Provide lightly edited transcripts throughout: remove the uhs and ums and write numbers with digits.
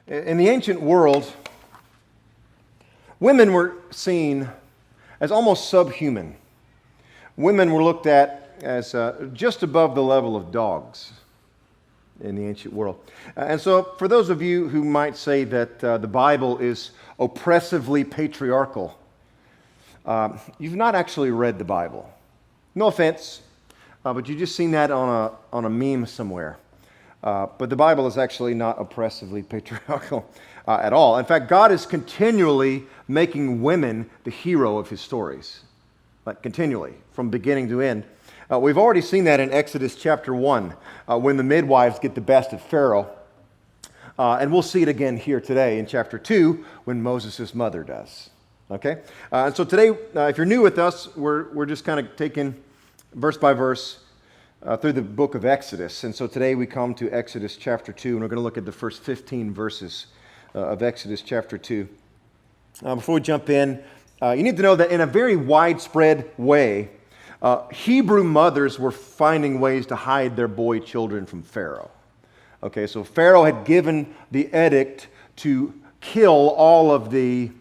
In the ancient world, women were seen as almost subhuman. Women were looked at as just above the level of dogs in the ancient world. And so for those of you who might say that the Bible is oppressively patriarchal, you've not actually read the Bible. No offense, but you've just seen that on a meme somewhere. But the Bible is actually not oppressively patriarchal at all. In fact, God is continually making women the hero of his stories, like continually, from beginning to end. We've already seen that in Exodus chapter 1, when the midwives get the best of Pharaoh. And we'll see it again here today in chapter 2, when Moses' mother does. Okay? And so today, if you're new with us, we're just kind of taking verse by verse through the book of Exodus. And so today we come to Exodus chapter 2, and we're going to look at the first 15 verses of Exodus chapter 2. Before we jump in, you need to know that in a very widespread way, Hebrew mothers were finding ways to hide their boy children from Pharaoh. Okay, so Pharaoh had given the edict to kill all of the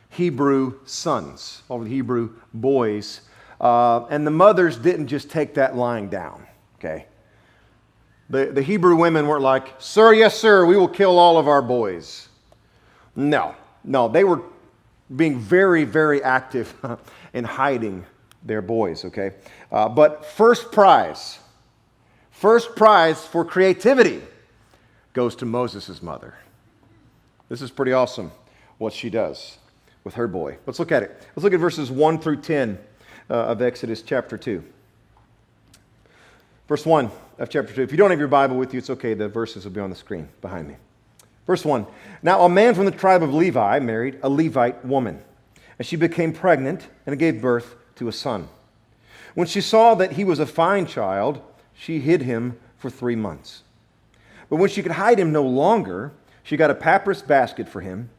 Hebrew sons, all of the Hebrew boys, and the mothers didn't just take that lying down. Okay, the Hebrew women weren't like, "Sir, yes, sir, we will kill all of our boys." No, they were being very, very active in hiding their boys, okay? But first prize for creativity goes to Moses' mother. This is pretty awesome what she does with her boy. Let's look at it. Let's look at verses 1 through 10 of Exodus chapter 2. Verse 1 of chapter 2. If you don't have your Bible with you, it's okay. The verses will be on the screen behind me. Verse 1. Now a man from the tribe of Levi married a Levite woman, and she became pregnant and gave birth to a son. When she saw that he was a fine child, she hid him for 3 months. But when she could hide him no longer, she got a papyrus basket for him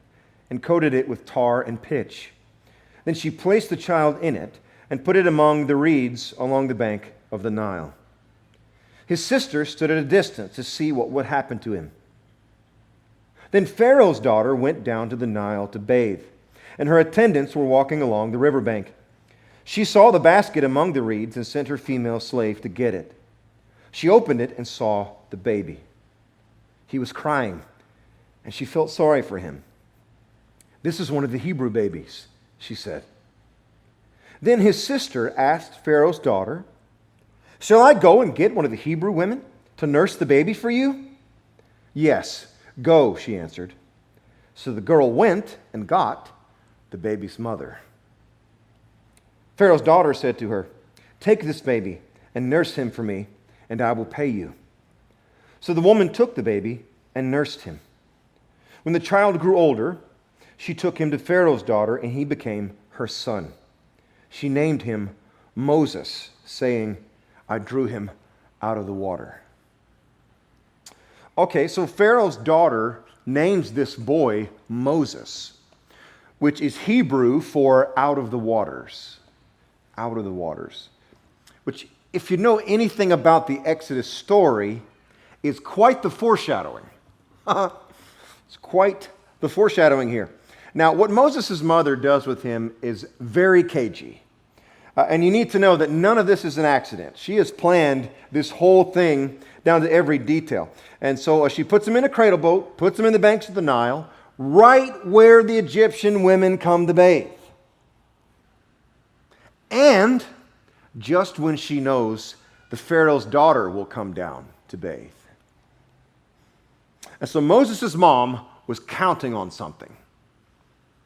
and coated it with tar and pitch. Then she placed the child in it and put it among the reeds along the bank of the Nile. His sister stood at a distance to see what would happen to him. Then Pharaoh's daughter went down to the Nile to bathe, and her attendants were walking along the riverbank. She saw the basket among the reeds and sent her female slave to get it. She opened it and saw the baby. He was crying, and she felt sorry for him. "This is one of the Hebrew babies," she said. Then his sister asked Pharaoh's daughter, "Shall I go and get one of the Hebrew women to nurse the baby for you?" "Yes, go," she answered. So the girl went and got the baby's mother. Pharaoh's daughter said to her, "Take this baby and nurse him for me, and I will pay you." So the woman took the baby and nursed him. When the child grew older, she took him to Pharaoh's daughter, and he became her son. She named him Moses, saying, "I drew him out of the water." Okay, so Pharaoh's daughter names this boy Moses, which is Hebrew for out of the waters. Out of the waters. Which, if you know anything about the Exodus story, is quite the foreshadowing. It's quite the foreshadowing here. Now, what Moses' mother does with him is very cagey. And you need to know that none of this is an accident. She has planned this whole thing down to every detail. And so she puts him in a cradle boat, puts him in the banks of the Nile, right where the Egyptian women come to bathe. And just when she knows the Pharaoh's daughter will come down to bathe. And so Moses' mom was counting on something.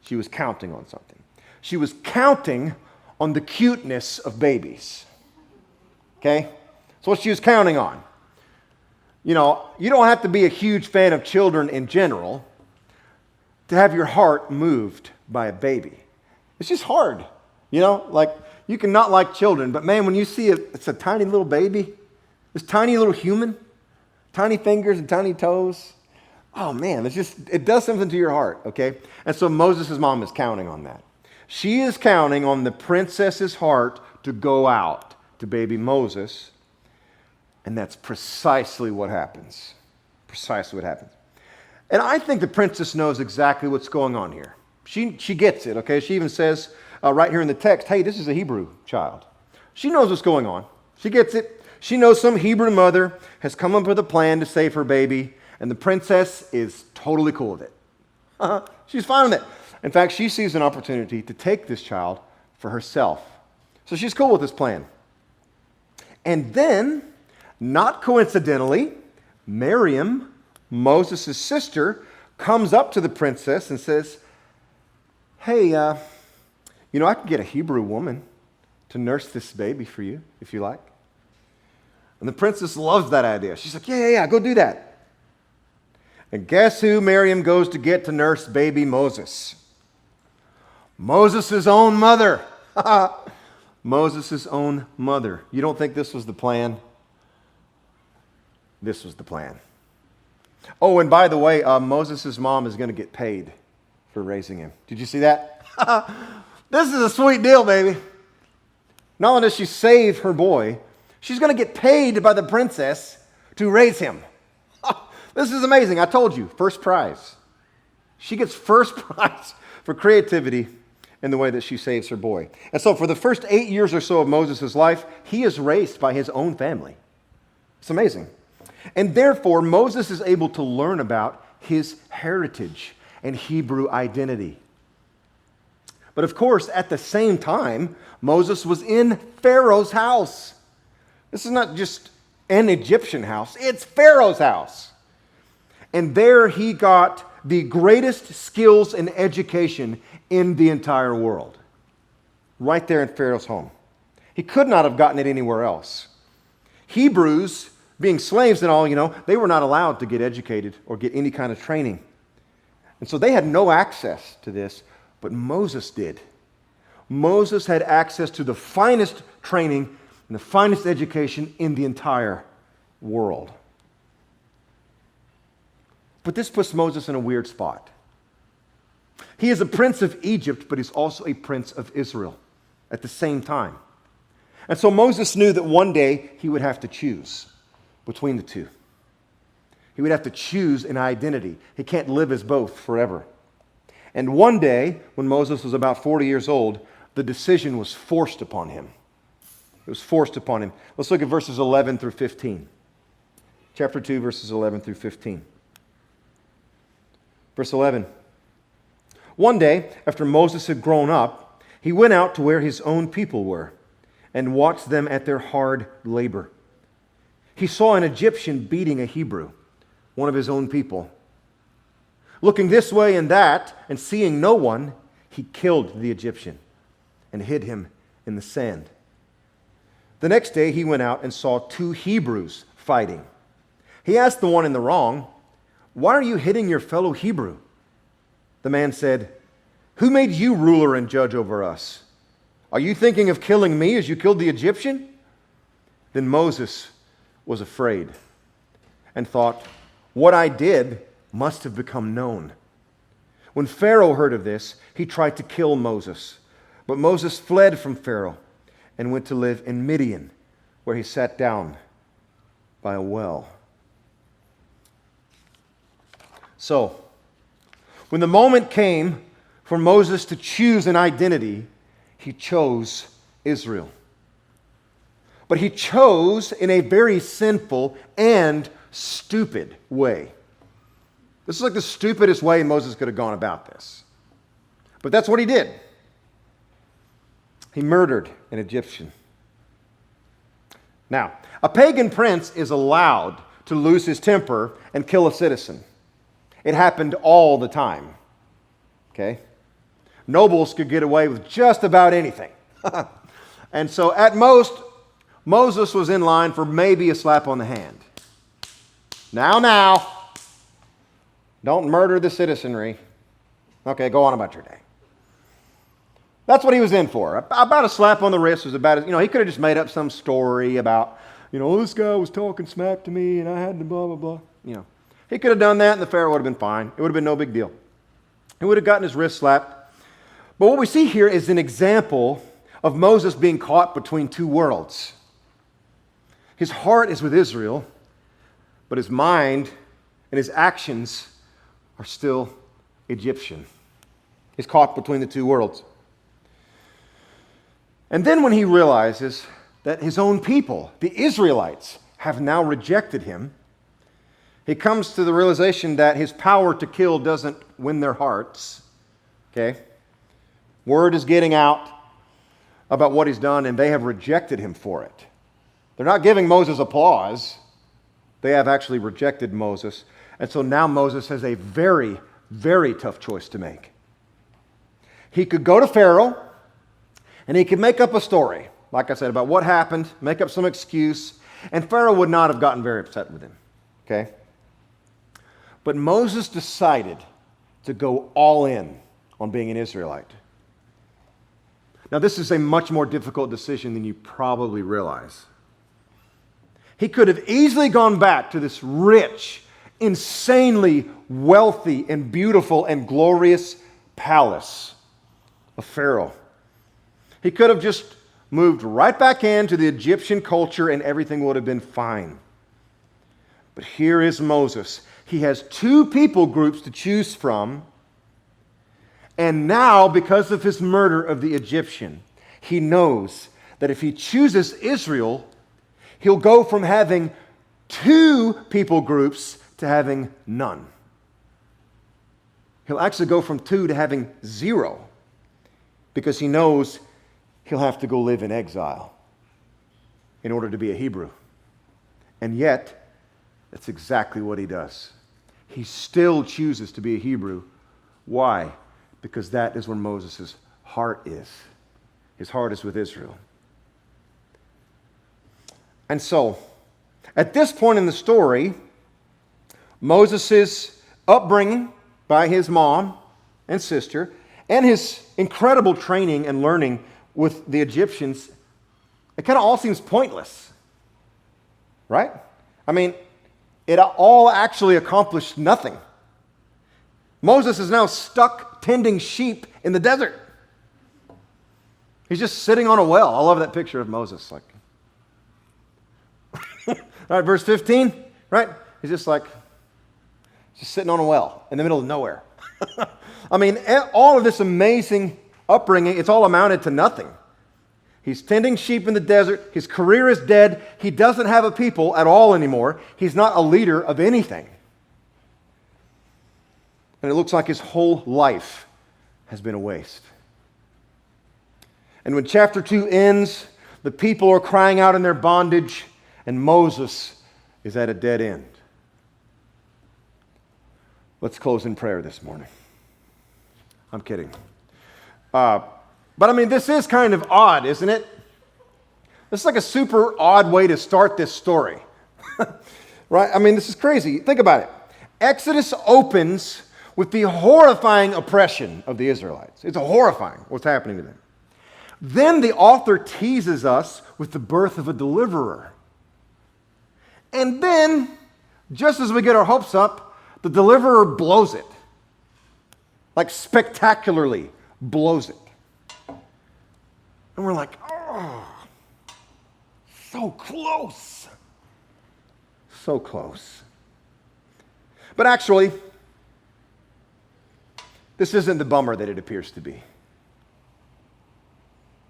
She was counting on something. She was counting on the cuteness of babies. Okay? That's what she was counting on. You know, you don't have to be a huge fan of children in general to have your heart moved by a baby. It's just hard. You know, like, you can not like children, but man, when you see it's a tiny little baby, this tiny little human, tiny fingers and tiny toes, oh man, it does something to your heart, okay? And so Moses' mom is counting on that. She is counting on the princess's heart to go out to baby Moses, and that's precisely what happens. Precisely what happens. And I think the princess knows exactly what's going on here. She gets it, okay? She even says right here in the text, hey, this is a Hebrew child. She knows what's going on. She gets it. She knows some Hebrew mother has come up with a plan to save her baby, and the princess is totally cool with it. She's fine with it. In fact, she sees an opportunity to take this child for herself. So she's cool with this plan. And then, not coincidentally, Miriam, Moses' sister, comes up to the princess and says, hey, I can get a Hebrew woman to nurse this baby for you, if you like. And the princess loves that idea. She's like, yeah, go do that. And guess who Miriam goes to get to nurse baby Moses? Moses' own mother. Moses' own mother. You don't think this was the plan? This was the plan. Oh, and by the way, Moses' mom is going to get paid for raising him. Did you see that? This is a sweet deal, baby. Not only does she save her boy, she's going to get paid by the princess to raise him. This is amazing. I told you, first prize. She gets first prize for creativity in the way that she saves her boy. And so for the first 8 years or so of Moses' life, he is raised by his own family. It's amazing. And therefore, Moses is able to learn about his heritage and Hebrew identity. But of course, at the same time, Moses was in Pharaoh's house. This is not just an Egyptian house, it's Pharaoh's house. And there he got the greatest skills and education in the entire world. Right there in Pharaoh's home. He could not have gotten it anywhere else. Hebrews, being slaves and all, they were not allowed to get educated or get any kind of training. And so they had no access to this, but Moses did. Moses had access to the finest training and the finest education in the entire world. But this puts Moses in a weird spot. He is a prince of Egypt, but he's also a prince of Israel at the same time. And so Moses knew that one day he would have to choose between the two. He would have to choose an identity. He can't live as both forever. And one day, when Moses was about 40 years old, the decision was forced upon him. It was forced upon him. Let's look at verses 11 through 15. Chapter 2, verses 11 through 15. Verse 11. One day, after Moses had grown up, he went out to where his own people were and watched them at their hard labor. He saw an Egyptian beating a Hebrew, one of his own people. Looking this way and that, and seeing no one, he killed the Egyptian and hid him in the sand. The next day he went out and saw two Hebrews fighting. He asked the one in the wrong, "Why are you hitting your fellow Hebrew?" The man said, "Who made you ruler and judge over us? Are you thinking of killing me as you killed the Egyptian?" Then Moses was afraid and thought, "What I did must have become known." When Pharaoh heard of this, he tried to kill Moses. But Moses fled from Pharaoh and went to live in Midian, where he sat down by a well. So, when the moment came for Moses to choose an identity, he chose Israel. But he chose in a very sinful and stupid way. This is like the stupidest way Moses could have gone about this. But that's what he did. He murdered an Egyptian. Now, a pagan prince is allowed to lose his temper and kill a citizen. It happened all the time. Okay? Nobles could get away with just about anything. And so at most, Moses was in line for maybe a slap on the hand. Now, don't murder the citizenry. Okay, go on about your day. That's what he was in for. About a slap on the wrist was about, he could have just made up some story about, this guy was talking smack to me and I had to blah, blah, blah. He could have done that and the Pharaoh would have been fine. It would have been no big deal. He would have gotten his wrist slapped. But what we see here is an example of Moses being caught between two worlds. His heart is with Israel, but his mind and his actions are still Egyptian. He's caught between the two worlds. And then when he realizes that his own people, the Israelites, have now rejected him, he comes to the realization that his power to kill doesn't win their hearts. Okay? Word is getting out about what he's done, and they have rejected him for it. They're not giving Moses applause. They have actually rejected Moses. And so now Moses has a very, very tough choice to make. He could go to Pharaoh, and he could make up a story, like I said, about what happened, make up some excuse, and Pharaoh would not have gotten very upset with him. Okay? But Moses decided to go all in on being an Israelite. Now, this is a much more difficult decision than you probably realize. He could have easily gone back to this rich, insanely wealthy and beautiful and glorious palace of Pharaoh. He could have just moved right back into the Egyptian culture and everything would have been fine. But here is Moses. He has two people groups to choose from. And now, because of his murder of the Egyptian, he knows that if he chooses Israel, he'll go from having two people groups to having none. He'll actually go from two to having zero, because he knows he'll have to go live in exile in order to be a Hebrew. And yet, that's exactly what he does. He still chooses to be a Hebrew. Why? Because that is where Moses' heart is. His heart is with Israel. And so, at this point in the story, Moses' upbringing by his mom and sister, and his incredible training and learning with the Egyptians, it kind of all seems pointless. Right? I mean, it all actually accomplished nothing. Moses is now stuck tending sheep in the desert. He's just sitting on a well. I love that picture of Moses. Like, all right, verse 15, right? He's just sitting on a well in the middle of nowhere. I mean, all of this amazing upbringing, it's all amounted to nothing. He's tending sheep in the desert. His career is dead. He doesn't have a people at all anymore. He's not a leader of anything. And it looks like his whole life has been a waste. And when chapter 2 ends, the people are crying out in their bondage, and Moses is at a dead end. Let's close in prayer this morning. I'm kidding. But I mean, this is kind of odd, isn't it? This is like a super odd way to start this story. Right? I mean, this is crazy. Think about it. Exodus opens with the horrifying oppression of the Israelites. It's horrifying what's happening to them. Then the author teases us with the birth of a deliverer. And then, just as we get our hopes up, the deliverer blows it. Like spectacularly blows it. And we're like, oh, so close. So close. But actually, this isn't the bummer that it appears to be.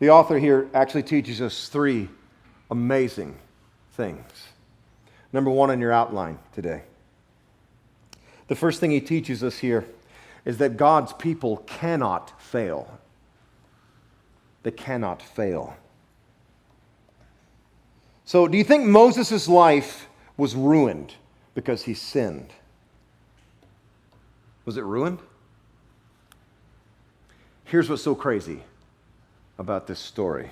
The author here actually teaches us three amazing things. Number one on your outline today. The first thing he teaches us here is that God's people cannot fail. They cannot fail. So, do you think Moses' life was ruined because he sinned? Was it ruined? Here's what's so crazy about this story.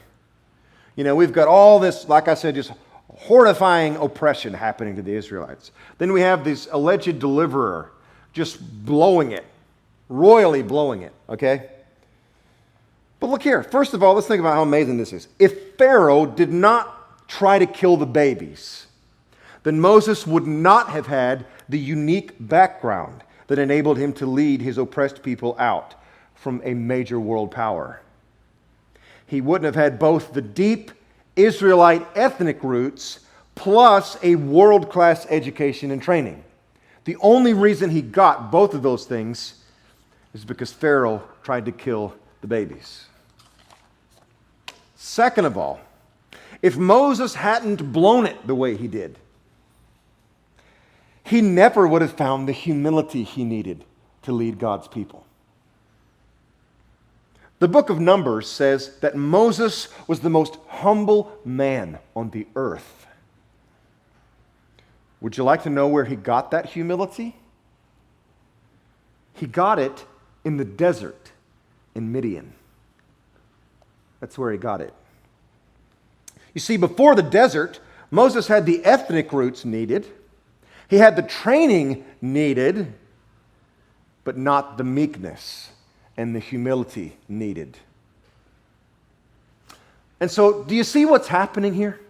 You know, we've got all this, like I said, just horrifying oppression happening to the Israelites. Then we have this alleged deliverer just blowing it, royally blowing it, okay? But look here. First of all, let's think about how amazing this is. If Pharaoh did not try to kill the babies, then Moses would not have had the unique background that enabled him to lead his oppressed people out from a major world power. He wouldn't have had both the deep Israelite ethnic roots plus a world-class education and training. The only reason he got both of those things is because Pharaoh tried to kill the babies. Second of all, if Moses hadn't blown it the way he did, he never would have found the humility he needed to lead God's people. The book of Numbers says that Moses was the most humble man on the earth. Would you like to know where he got that humility? He got it in the desert in Midian. That's where he got it. You see, before the desert, Moses had the ethnic roots needed. He had the training needed, but not the meekness and the humility needed. And so, do you see what's happening here?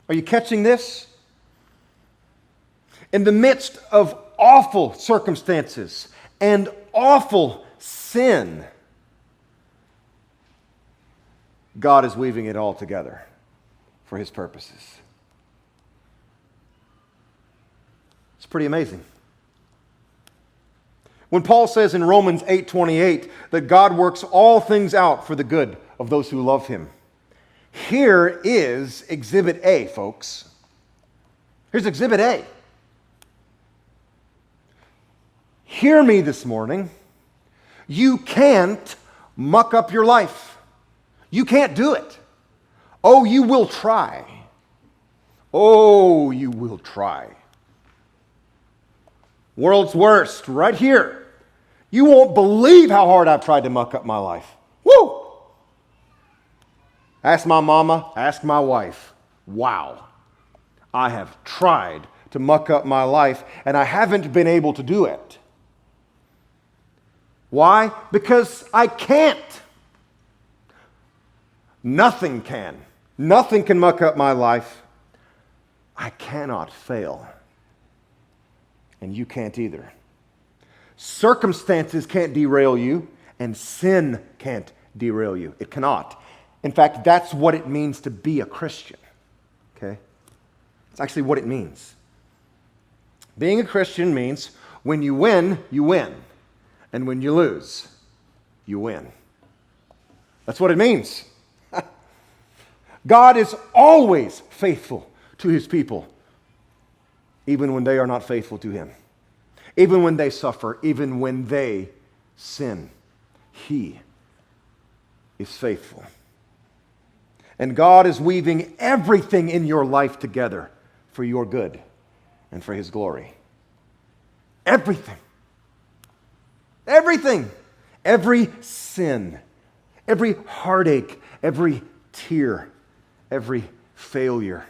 Are you catching this? In the midst of awful circumstances and awful sin, God is weaving it all together for His purposes. It's pretty amazing. When Paul says in Romans 8:28 that God works all things out for the good of those who love Him, here is Exhibit A, folks. Here's Exhibit A. Hear me this morning. You can't muck up your life. You can't do it. Oh, you will try. Oh, you will try. World's worst, right here. You won't believe how hard I've tried to muck up my life. Woo! Ask my mama, ask my wife. Wow. I have tried to muck up my life, and I haven't been able to do it. Why? Because I can't. Nothing can. Nothing can muck up my life. I cannot fail. And you can't either. Circumstances can't derail you, and sin can't derail you. It cannot. In fact, that's what it means to be a Christian. Okay? It's actually what it means. Being a Christian means when you win, you win. And when you lose, you win. That's what it means. God is always faithful to His people, even when they are not faithful to Him. Even when they suffer, even when they sin. He is faithful. And God is weaving everything in your life together for your good and for His glory. Everything. Everything. Every sin, every heartache, every tear, every failure,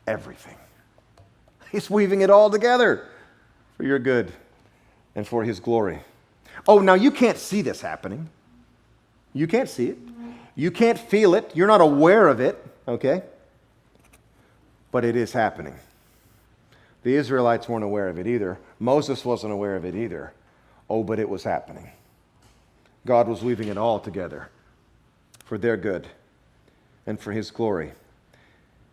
everything. He's weaving it all together for your good and for His glory. Oh, now you can't see this happening. You can't see it. You can't feel it. You're not aware of it, okay? But it is happening. The Israelites weren't aware of it either. Moses wasn't aware of it either. Oh, but it was happening. God was weaving it all together for their good and for His glory.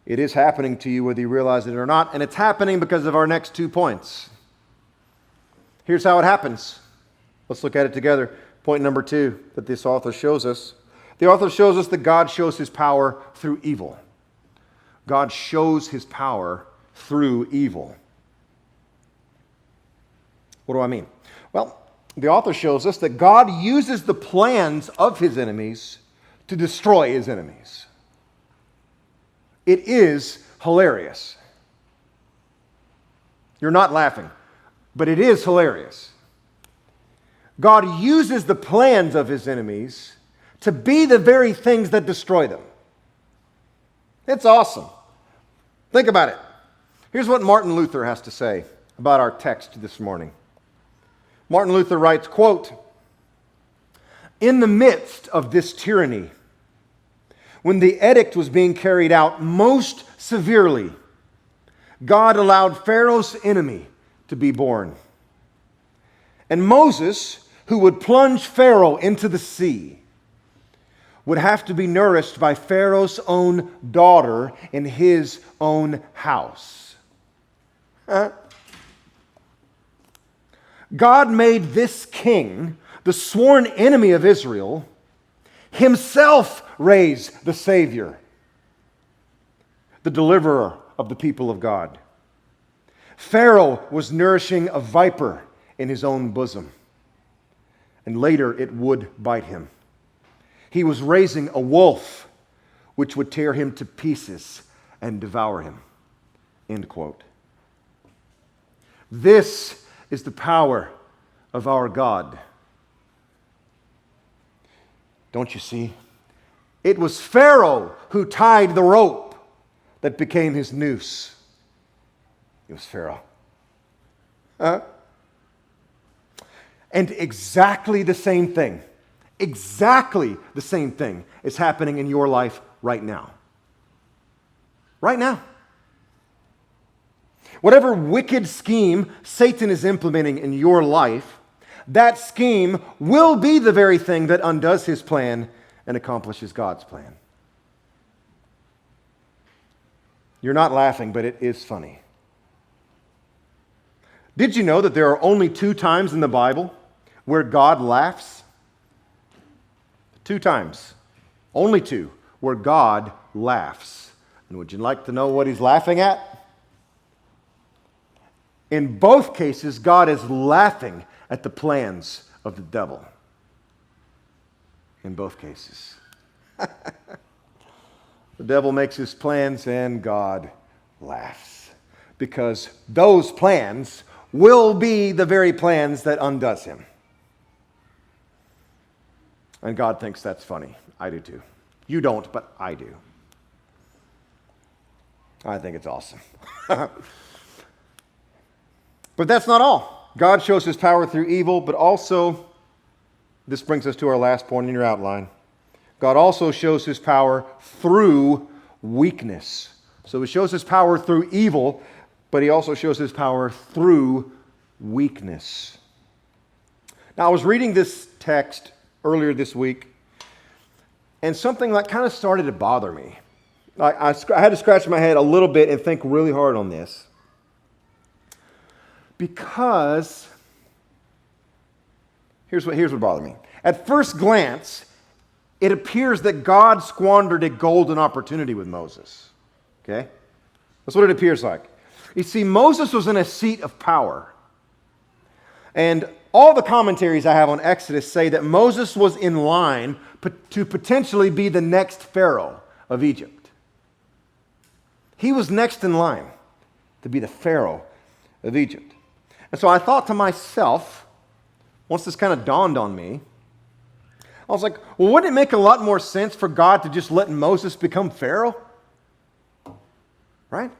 It is happening to you whether you realize it or not, and it's happening because of our next 2 points. Here's how it happens. Let's look at it together. Point number 2 that this author shows us. The author shows us that God shows His power through evil. God shows His power through evil. What do I mean? Well, the author shows us that God uses the plans of His enemies to destroy His enemies. It is hilarious. You're not laughing, but it is hilarious. God uses the plans of His enemies to be the very things that destroy them. It's awesome. Think about it. Here's what Martin Luther has to say about our text this morning. Martin Luther writes, quote, "In the midst of this tyranny, when the edict was being carried out most severely, God allowed Pharaoh's enemy to be born. And Moses, who would plunge Pharaoh into the sea, would have to be nourished by Pharaoh's own daughter in his own house. God made this king, the sworn enemy of Israel, himself raise the Savior, the deliverer of the people of God. Pharaoh was nourishing a viper in his own bosom, and later it would bite him. He was raising a wolf which would tear him to pieces and devour him. End quote. This is the power of our God. Don't you see? It was Pharaoh who tied the rope that became his noose. It was Pharaoh. And exactly the same thing is happening in your life right now. Right now. Whatever wicked scheme Satan is implementing in your life, that scheme will be the very thing that undoes his plan and accomplishes God's plan. You're not laughing, but it is funny. Did you know that there are only 2 times in the Bible where God laughs? 2 times. Only 2 where God laughs. And would you like to know what he's laughing at? In both cases, God is laughing at the plans of the devil. In both cases. The devil makes his plans and God laughs. Because those plans will be the very plans that undoes him. And God thinks that's funny. I do too. You don't, but I do. I think it's awesome. But that's not all. God shows his power through evil, but also, this brings us to our last point in your outline. God also shows his power through weakness. So he shows his power through evil, but he also shows his power through weakness. Now, I was reading this text earlier this week, and something that kind of started to bother me. I had to scratch my head a little bit and think really hard on this. Because, here's what bothered me. At first glance, it appears that God squandered a golden opportunity with Moses. Okay? That's what it appears like. You see, Moses was in a seat of power. And all the commentaries I have on Exodus say that Moses was in line to potentially be the next Pharaoh of Egypt. He was next in line to be the Pharaoh of Egypt. And so I thought to myself, once this kind of dawned on me, I was like, well, wouldn't it make a lot more sense for God to just let Moses become Pharaoh? Right?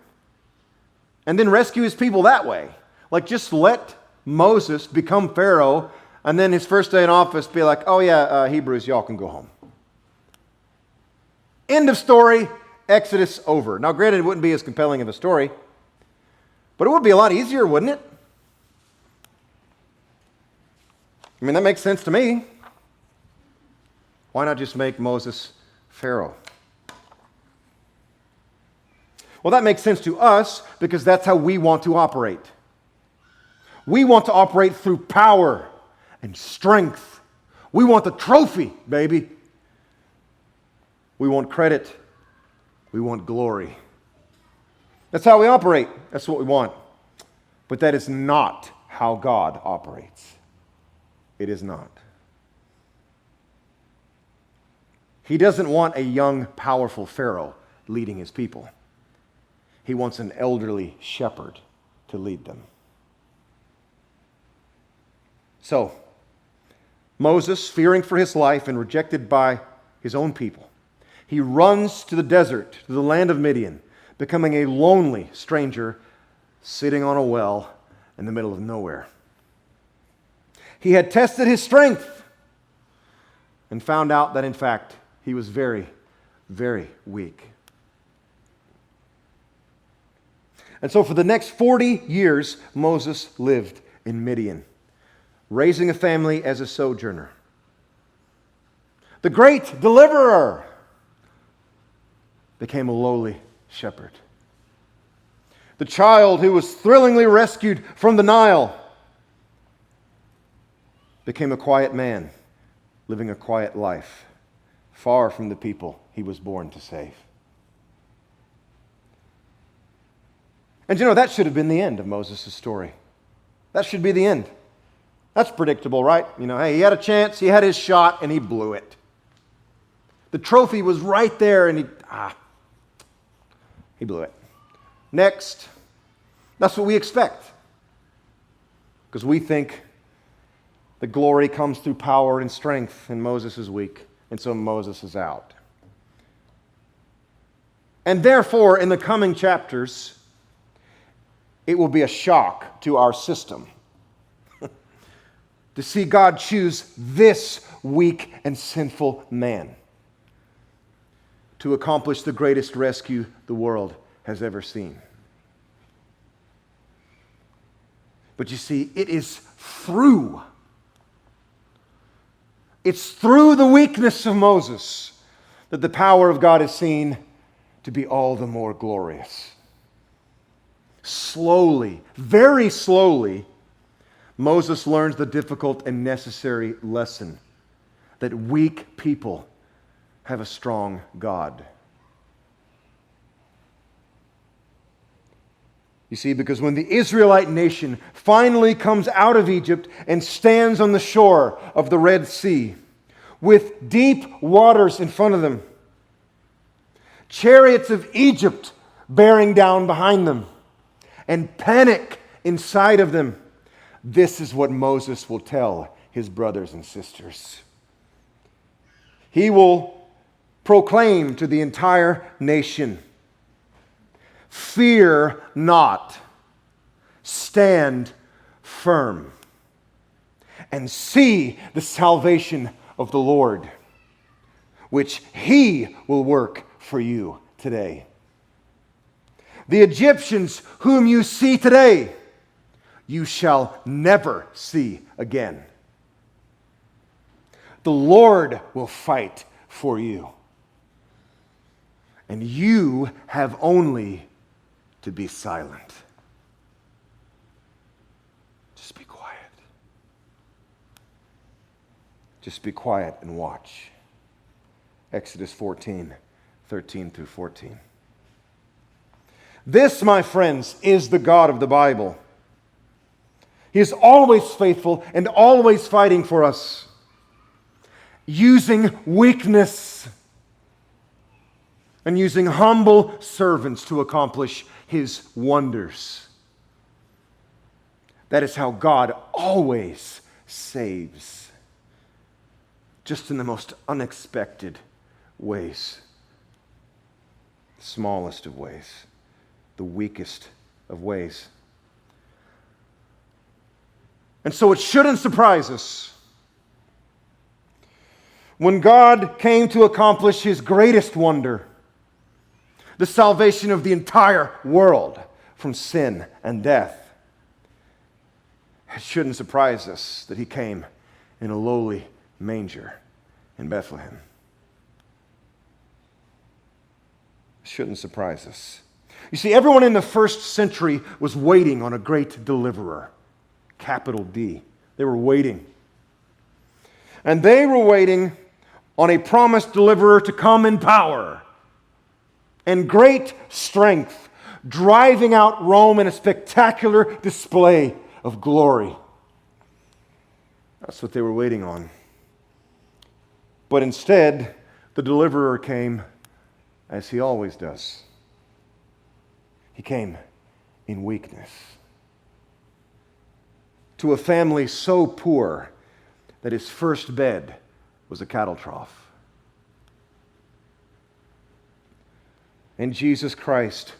And then rescue his people that way. Like, just let Moses become Pharaoh, and then his first day in office be like, oh yeah, Hebrews, y'all can go home. End of story, Exodus over. Now, granted, it wouldn't be as compelling of a story, but it would be a lot easier, wouldn't it? I mean, that makes sense to me. Why not just make Moses Pharaoh? Well, that makes sense to us because that's how we want to operate. We want to operate through power and strength. We want the trophy, baby. We want credit. We want glory. That's how we operate. That's what we want. But that is not how God operates. It is not. He doesn't want a young, powerful Pharaoh leading his people. He wants an elderly shepherd to lead them. So, Moses, fearing for his life and rejected by his own people, he runs to the desert, to the land of Midian, becoming a lonely stranger sitting on a well in the middle of nowhere. He had tested his strength and found out that, in fact, he was very, very weak. And so for the next 40 years, Moses lived in Midian, raising a family as a sojourner. The great deliverer became a lowly shepherd. The child who was thrillingly rescued from the Nile became a quiet man, living a quiet life, far from the people he was born to save. And that should have been the end of Moses' story. That should be the end. That's predictable, right? Hey, he had a chance, he had his shot, and he blew it. The trophy was right there, and he blew it. Next. That's what we expect. Because we think the glory comes through power and strength, and Moses is weak, and so Moses is out. And therefore, in the coming chapters, it will be a shock to our system to see God choose this weak and sinful man to accomplish the greatest rescue the world has ever seen. But you see, it's through the weakness of Moses that the power of God is seen to be all the more glorious. Slowly, very slowly, Moses learns the difficult and necessary lesson that weak people have a strong God. You see, because when the Israelite nation finally comes out of Egypt and stands on the shore of the Red Sea with deep waters in front of them, chariots of Egypt bearing down behind them, and panic inside of them, this is what Moses will tell his brothers and sisters. He will proclaim to the entire nation, "Fear not, stand firm, and see the salvation of the Lord, which He will work for you today. The Egyptians whom you see today, you shall never see again. The Lord will fight for you, and you have only to be silent." Just be quiet. Just be quiet and watch. Exodus 14, 13 through 14. This, my friends, is the God of the Bible. He is always faithful and always fighting for us, using weakness and using humble servants to accomplish His wonders. That is how God always saves, just in the most unexpected ways, the smallest of ways, the weakest of ways. And so it shouldn't surprise us when God came to accomplish His greatest wonder, the salvation of the entire world from sin and death. It shouldn't surprise us that He came in a lowly manger in Bethlehem. It shouldn't surprise us. You see, everyone in the first century was waiting on a great deliverer, capital D. They were waiting. And they were waiting on a promised deliverer to come in power and great strength, driving out Rome in a spectacular display of glory. That's what they were waiting on. But instead, the deliverer came as He always does. He came in weakness, to a family so poor that his first bed was a cattle trough. And Jesus Christ,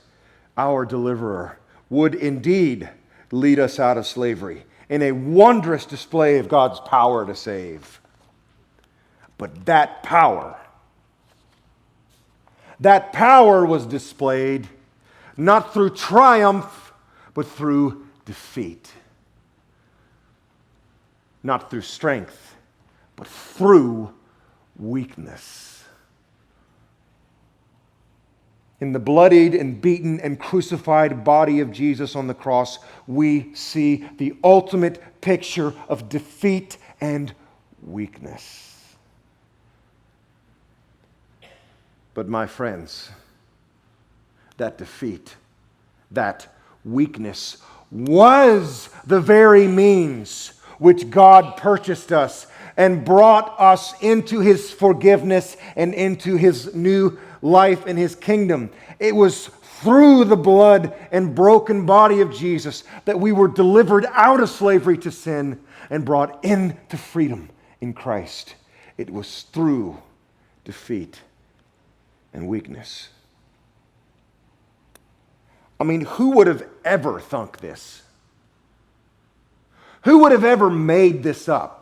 our deliverer, would indeed lead us out of slavery in a wondrous display of God's power to save. But that power was displayed not through triumph, but through defeat. Not through strength, but through weakness. In the bloodied and beaten and crucified body of Jesus on the cross, we see the ultimate picture of defeat and weakness. But my friends, that defeat, that weakness was the very means which God purchased us and brought us into His forgiveness and into His new life in His kingdom. It was through the blood and broken body of Jesus that we were delivered out of slavery to sin and brought into freedom in Christ. It was through defeat and weakness. I mean, who would have ever thunk this? Who would have ever made this up?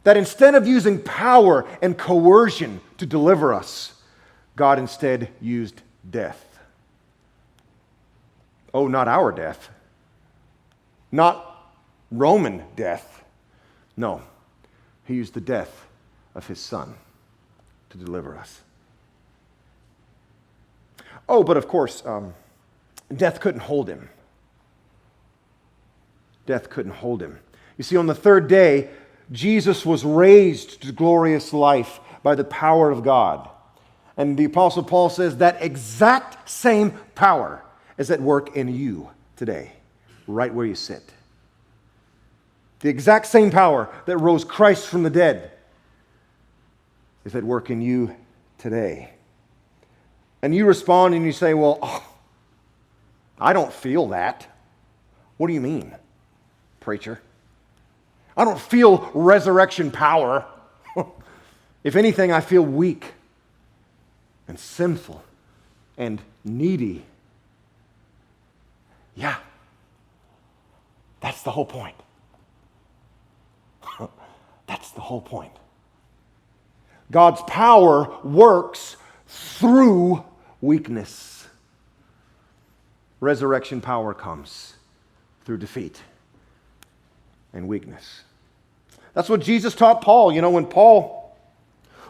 That instead of using power and coercion to deliver us, God instead used death. Oh, not our death. Not Roman death. No, He used the death of His Son to deliver us. Oh, but of course, death couldn't hold Him. Death couldn't hold Him. You see, on the third day, Jesus was raised to glorious life by the power of God. And the Apostle Paul says that exact same power is at work in you today, right where you sit. The exact same power that rose Christ from the dead is at work in you today. And you respond and you say, well, I don't feel that. What do you mean, preacher? I don't feel resurrection power. If anything, I feel weak and sinful and needy. Yeah, that's the whole point. That's the whole point. God's power works through weakness. Resurrection power comes through defeat and weakness. That's what Jesus taught Paul. You know, when Paul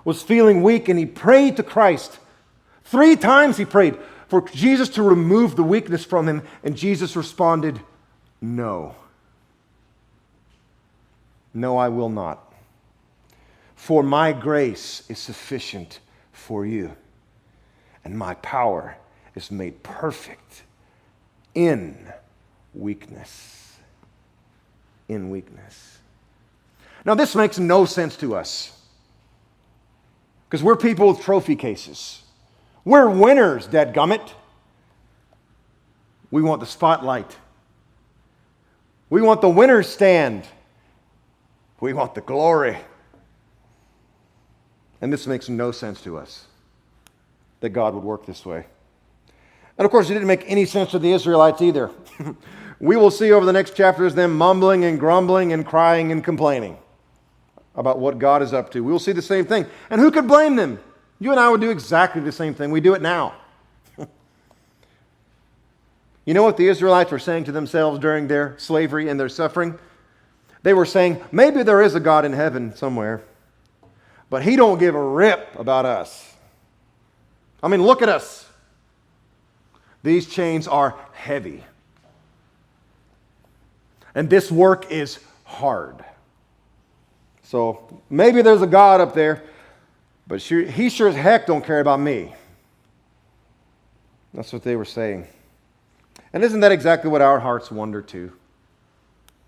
was feeling weak and he prayed to Christ, 3 times he prayed for Jesus to remove the weakness from him, and Jesus responded, "No. No, I will not. For my grace is sufficient for you, and my power is made perfect in weakness." In weakness. Now, this makes no sense to us because we're people with trophy cases. We're winners, dadgummit. We want the spotlight. We want the winner's stand. We want the glory. And this makes no sense to us that God would work this way. And of course, it didn't make any sense to the Israelites either. We will see over the next chapters them mumbling and grumbling and crying and complaining about what God is up to. We will see the same thing. And who could blame them? You and I would do exactly the same thing. We do it now. You know what the Israelites were saying to themselves during their slavery and their suffering? They were saying, maybe there is a God in heaven somewhere, but He don't give a rip about us. I mean, look at us. These chains are heavy. And this work is hard. So maybe there's a God up there, but He sure as heck don't care about me. That's what they were saying. And isn't that exactly what our hearts wonder too?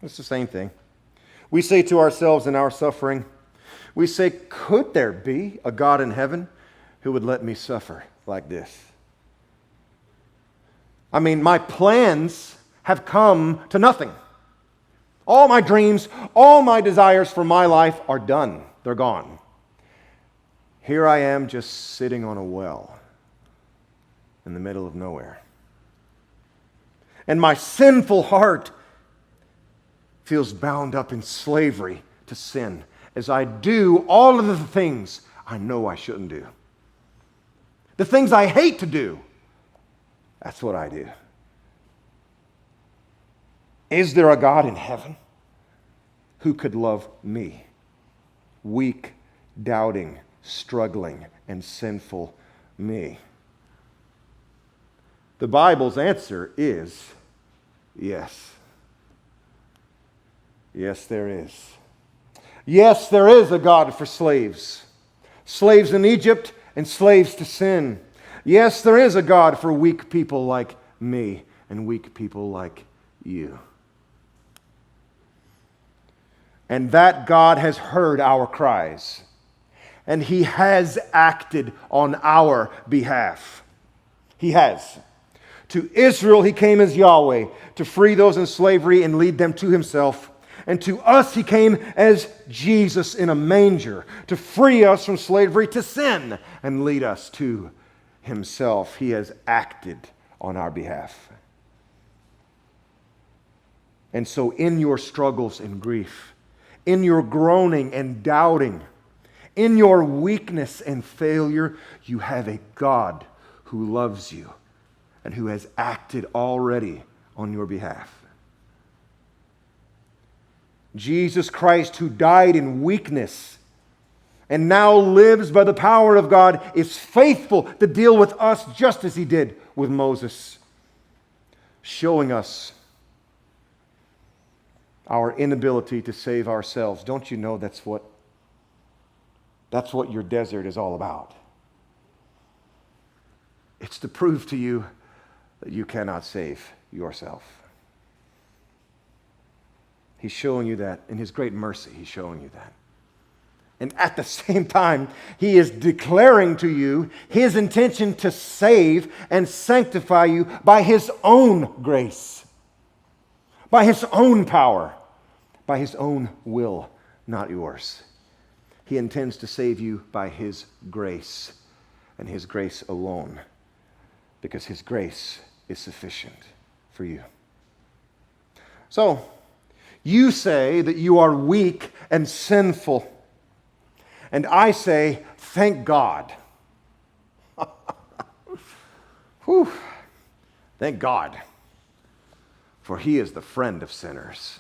It's the same thing. We say to ourselves in our suffering, we say, could there be a God in heaven who would let me suffer like this? I mean, my plans have come to nothing. All my dreams, all my desires for my life are done. They're gone. Here I am just sitting on a well in the middle of nowhere. And my sinful heart feels bound up in slavery to sin as I do all of the things I know I shouldn't do. The things I hate to do, that's what I do. Is there a God in heaven who could love me, weak, doubting, struggling, and sinful me? The Bible's answer is yes. Yes, there is. Yes, there is a God for slaves. Slaves in Egypt and slaves to sin. Yes, there is a God for weak people like me and weak people like you. And that God has heard our cries. And He has acted on our behalf. He has. To Israel He came as Yahweh to free those in slavery and lead them to Himself. And to us He came as Jesus in a manger to free us from slavery to sin and lead us to Himself. He has acted on our behalf. And so in your struggles and grief, in your groaning and doubting, in your weakness and failure, you have a God who loves you and who has acted already on your behalf. Jesus Christ, who died in weakness and now lives by the power of God, is faithful to deal with us just as He did with Moses, showing us our inability to save ourselves. Don't you know that's what your desert is all about? It's to prove to you that you cannot save yourself. He's showing you that. In His great mercy, He's showing you that. And at the same time, He is declaring to you His intention to save and sanctify you by His own grace, by His own power, by His own will, not yours. He intends to save you by His grace and His grace alone, because His grace is sufficient for you. So, you say that you are weak and sinful, and I say, thank God. Whew. Thank God, for He is the friend of sinners,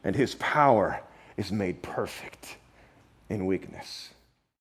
and His power is made perfect in weakness.